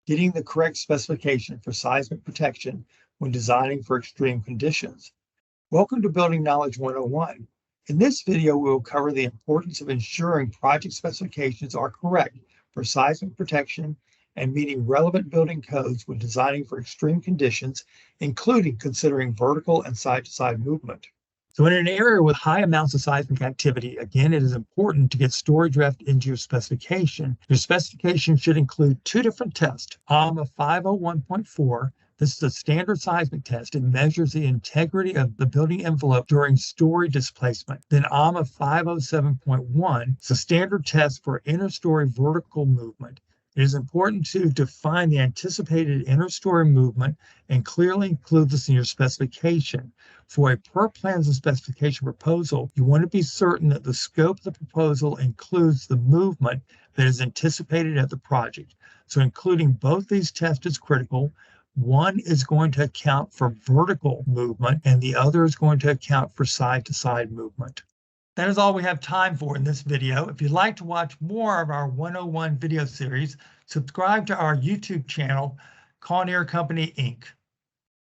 getting the correct specification for seismic protection when designing for extreme conditions. Welcome to Building Knowledge 101. In this video, we will cover the importance of ensuring project specifications are correct for seismic protection and meeting relevant building codes when designing for extreme conditions, including considering vertical and side-to-side movement. So in an area with high amounts of seismic activity, again, it is important to get story drift into your specification. Your specification should include two different tests. AMA 501.4, this is a standard seismic test. It measures the integrity of the building envelope during story displacement. Then AMA 507.1 is a standard test for inter-story vertical movement. It is important to define the anticipated inter-story movement and clearly include this in your specification. For a per plans and specification proposal, you want to be certain that the scope of the proposal includes the movement that is anticipated at the project. So including both these tests is critical. One is going to account for vertical movement and the other is going to account for side-to-side movement. That is all we have time for in this video. If you'd like to watch more of our 101 video series, subscribe to our YouTube channel, Kawneer Company, Inc.